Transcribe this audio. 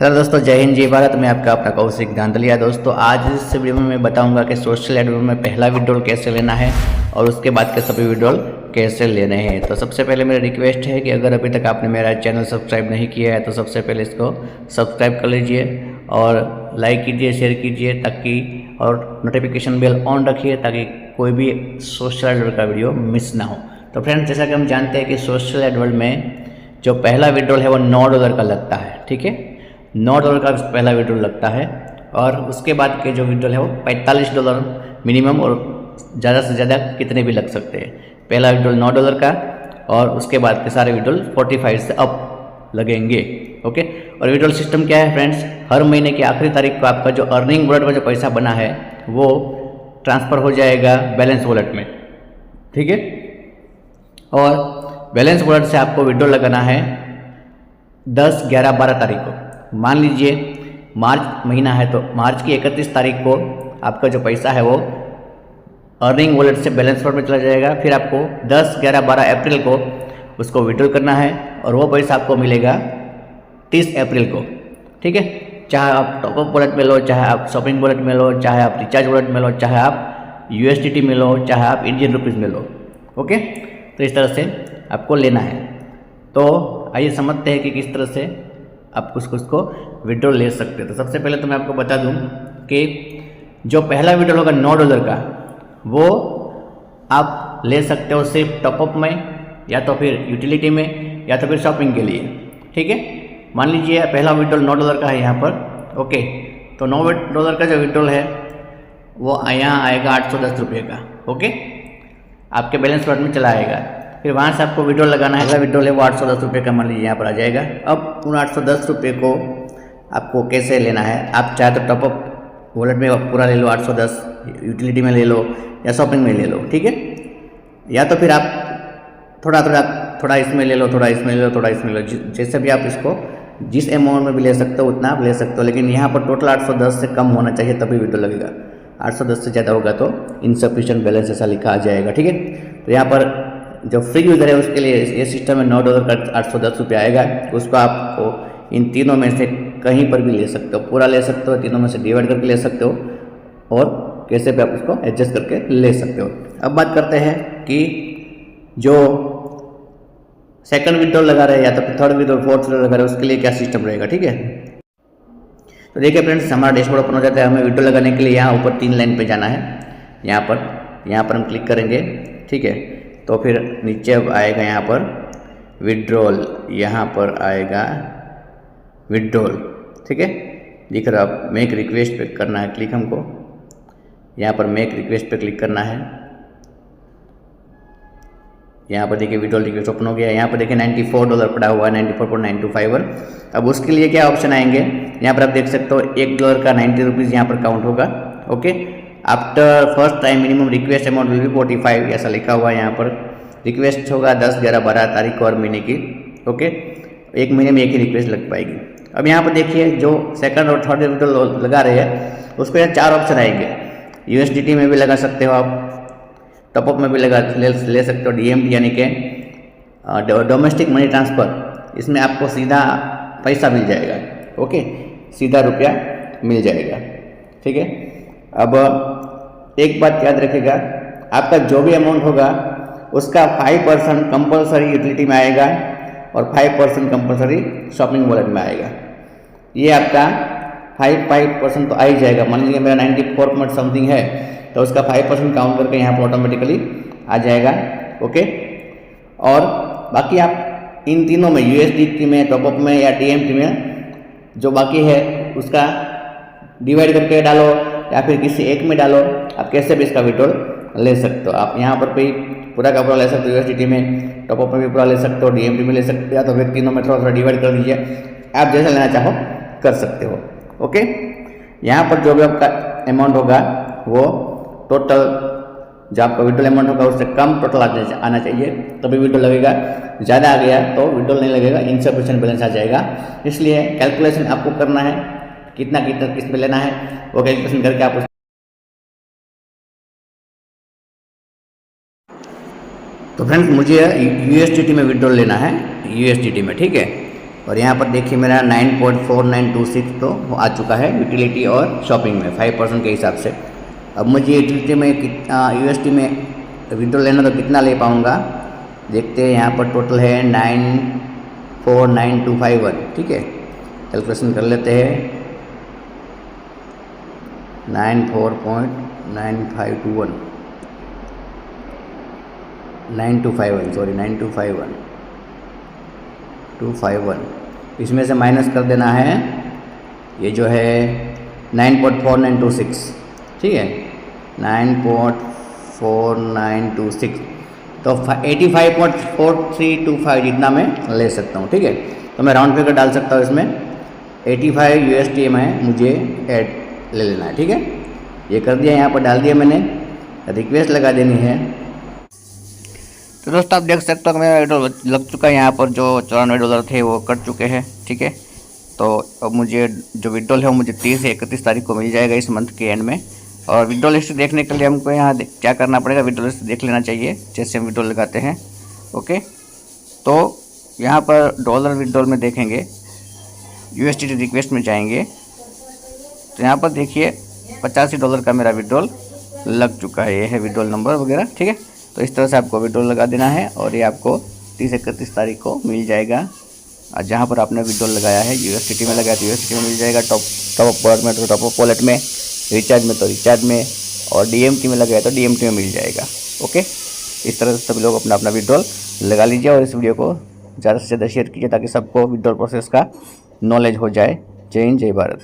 Hello दोस्तों, जय हिंद जय भारत। मैं आपका अपना कौशिक धांधलिया। दोस्तों आज इस वीडियो में मैं बताऊंगा कि सोशल एडवर्ड में पहला विड्रॉल कैसे लेना है और उसके बाद के सभी विड्रॉल कैसे लेने हैं। तो सबसे पहले मेरी रिक्वेस्ट है कि अगर अभी तक आपने मेरा चैनल सब्सक्राइब नहीं किया है तो सबसे पहले इसको सब्सक्राइब कर लीजिए और लाइक कीजिए, शेयर कीजिए ताकि और नोटिफिकेशन बेल ऑन रखिए ताकि कोई भी सोशल एडवर्ड का वीडियो मिस ना हो। तो फ्रेंड्स, जैसा कि हम जानते हैं कि सोशल एडवर्ड में जो पहला विड्रॉल है वो $9 का लगता है। ठीक है, $9 का पहला विड्रॉल लगता है और उसके बाद के जो विड्रॉल है वो $45 मिनिमम और ज़्यादा से ज़्यादा कितने भी लग सकते हैं। पहला विड्रॉल $9 का और उसके बाद के सारे विड्रॉल 45 से अप लगेंगे। ओके, और विड्रॉल सिस्टम क्या है फ्रेंड्स, हर महीने की आखिरी तारीख को आपका जो अर्निंग वॉलेट में जो पैसा बना है वो ट्रांसफ़र हो जाएगा बैलेंस वॉलेट में। ठीक है, और बैलेंस वॉलेट से आपको विड्रॉल लगाना है 10, 11, 12 तारीख को। मान लीजिए मार्च महीना है तो मार्च की 31 तारीख को आपका जो पैसा है वो अर्निंग वॉलेट से बैलेंस वॉलेट में चला जाएगा। फिर आपको 10, 11, 12 अप्रैल को उसको विड्रॉल करना है और वो पैसा आपको मिलेगा 30 अप्रैल को। ठीक है, चाहे आप टॉपअप वॉलेट में लो, चाहे आप शॉपिंग वॉलेट में लो, चाहे आप रिचार्ज वॉलेट में लो, चाहे आप USDT में लो, चाहे आप इंडियन रुपीज़ में लो। ओके, तो इस तरह से आपको लेना है। तो आइए समझते हैं कि किस तरह से आप उसको विड्रॉल ले सकते हैं। तो सबसे पहले तो मैं आपको बता दूं कि जो पहला विड्रॉल होगा $9 का वो आप ले सकते हो सिर्फ टॉपअप में या तो फिर यूटिलिटी में या तो फिर शॉपिंग के लिए। ठीक है, मान लीजिए पहला विड्रॉल $9 का है यहाँ पर। ओके, तो $9 का जो विड्रॉल है वो यहाँ आएगा 810 रुपये का। ओके, आपके बैलेंस वॉलेट में चला आएगा। फिर वहाँ से आपको विड्रॉल लगाना है। अगला विड्रॉल है वो 810 रुपये का मान लीजिए यहाँ पर आ जाएगा। अब उन 810 रुपये को आपको कैसे लेना है, आप चाहे तो टॉपअप वॉलेट में पूरा ले लो 810, यूटिलिटी में ले लो या शॉपिंग में ले लो। ठीक है, या तो फिर आप थोड़ा इसमें ले लो, थोड़ा इसमें ले लो, थोड़ा इसमें ले लो, जैसे भी आप इसको जिस अमाउंट में भी ले सकते हो उतना आप ले सकते हो। लेकिन यहाँ पर टोटल 810 से कम होना चाहिए तभी विड्रॉल लगेगा। 810 से ज़्यादा होगा तो इनसफिशिएंट बैलेंस ऐसा लिखा आ जाएगा। ठीक है, तो यहाँ पर जो फ्री यूज़र है उसके लिए ये सिस्टम में $9 का 810 रुपये आएगा। उसको आपको इन तीनों में से कहीं पर भी ले सकते हो, पूरा ले सकते हो, तीनों में से डिवाइड करके ले सकते हो और कैसे भी आप उसको एडजस्ट करके ले सकते हो। अब बात करते हैं कि जो सेकंड विड्रॉल लगा रहे हैं या तो फिर थर्ड विड्रॉल, फोर्थ विड्रॉल लगा रहे हैं उसके लिए क्या सिस्टम रहेगा। ठीक है, तो देखिए फ्रेंड्स, हमारा डैशबोर्ड ओपन हो जाता है। हमें विड्रॉल लगाने के लिए यहाँ ऊपर 3 लाइन पे जाना है। यहाँ पर हम क्लिक करेंगे। ठीक है, तो फिर नीचे अब आएगा यहाँ पर विड्रॉल, यहाँ पर आएगा विड्रॉल। ठीक है, दिख रहा है, मेक रिक्वेस्ट पे करना है क्लिक हमको। यहाँ पर मेक रिक्वेस्ट पे क्लिक करना है। यहाँ पर देखिए विड्रॉल रिक्वेस्ट ओपन हो गया। यहाँ पर देखिए $94 पड़ा हुआ है, 94.925। अब उसके लिए क्या ऑप्शन आएंगे, यहाँ पर आप देख सकते हो $1 का 90 रुपीज़ यहाँ पर काउंट होगा। Okay, after first time minimum request amount will be 45 ऐसा लिखा हुआ है। यहाँ पर रिक्वेस्ट होगा 10, 11, 12 तारीख को और महीने की। ओके, एक महीने में एक ही रिक्वेस्ट लग पाएगी। अब यहाँ पर देखिए जो सेकंड और थर्ड विड्रॉल लगा रहे हैं उसको यहाँ 4 ऑप्शन आएंगे। USDT में भी लगा सकते हो आप, टॉपअप में भी ले सकते हो, DMT यानी कि डोमेस्टिक मनी ट्रांसफ़र, इसमें आपको सीधा पैसा मिल जाएगा। ओके, सीधा रुपया मिल जाएगा। ठीक है, अब एक बात याद रखिएगा, आपका जो भी अमाउंट होगा उसका 5% कंपलसरी यूटिलिटी में आएगा और 5% कंपलसरी शॉपिंग वॉलेट में आएगा। ये आपका 5% तो आ ही जाएगा। मान लीजिए मेरा 94 पॉइंट समथिंग है तो उसका 5% काउंट करके यहाँ पर ऑटोमेटिकली आ जाएगा। ओके, और बाकी आप इन तीनों में USDT में, टॉपअप में या TMT में जो बाकी है उसका डिवाइड करके डालो या फिर किसी एक में डालो। आप कैसे भी इसका विड्रॉल ले सकते हो। आप यहाँ पर भी पूरा का पूरा ले सकते हो, USDT में, टॉपअप में भी पूरा ले सकते हो, DMT में ले सकते हो, या तो फिर तीनों में थोड़ा डिवाइड कर दीजिए। आप जैसा लेना चाहो कर सकते हो। ओके, यहाँ पर जो भी आपका अमाउंट होगा वो टोटल जो आपका विड्रॉल अमाउंट होगा उससे कम टोटल आना चाहिए तभी विड्रॉल लगेगा। ज़्यादा आ गया तो विड्रॉल नहीं लगेगा, इनसफिशिएंट बैलेंस आ जाएगा। इसलिए कैलकुलेशन आपको करना है, कितना किस में लेना है वो कैलकुलेशन करके आप तो फ्रेंड्स मुझे USDT में विड्रॉल लेना है, USDT में। ठीक है, और यहाँ पर देखिए मेरा 9.4926 तो आ चुका है यूटिलिटी और शॉपिंग में 5% के हिसाब से। अब मुझे यूटिलिटी में USD में विड्रॉल लेना तो कितना ले पाऊँगा देखते हैं। यहाँ पर टोटल है 949251, ठीक है। कैलकुलेशन कर लेते हैं। 94.9521 9251 सॉरी 9251 251, इसमें से माइनस कर देना है ये जो है 9.4926, ठीक है। 9.4926 तो 85.4325 जितना मैं ले सकता हूँ, ठीक है। तो मैं राउंड फिगर डाल सकता हूँ इसमें। 85 USD में मुझे ऐड ले लेना है, ठीक है। ये कर दिया, यहाँ पर डाल दिया मैंने, रिक्वेस्ट लगा देनी है। तो दोस्तों आप देख सकते हो मेरा विड्रॉल लग चुका है। यहाँ पर जो $94 थे वो कट चुके हैं, ठीक है। तो अब मुझे जो विड्रॉल है वो मुझे 30 से 31 तारीख को मिल जाएगा इस मंथ के एंड में। और विड्रॉल हिस्ट्री देखने के लिए हमको यहाँ क्या करना पड़ेगा, विड्रॉल हिस्ट्री देख लेना चाहिए जैसे हम विड्रॉल लगाते हैं, ओके। तो यहाँ पर डॉलर विड्रॉल में देखेंगे, USD रिक्वेस्ट में जाएंगे तो यहाँ पर देखिए $85 का मेरा विड्रॉल लग चुका है। ये है विड्रॉल नंबर वगैरह, ठीक है। तो इस तरह से आपको विड्रॉल लगा देना है और ये आपको 30 से 31 तारीख को मिल जाएगा। और जहाँ पर आपने विड्रॉल लगाया है USDT में लगाया तो USDT में मिल जाएगा, टॉप अप वॉलेट में तो टॉप अप वॉलेट में, रिचार्ज में तो रिचार्ज में, और DMT में लगाया तो DMT में मिल जाएगा, ओके। इस तरह से सभी लोग अपना अपना विड्रॉल लगा लीजिए और इस वीडियो को ज़्यादा से ज़्यादा शेयर कीजिए ताकि सबको विड्रॉल प्रोसेस का नॉलेज हो जाए। जय हिंद, जय भारत।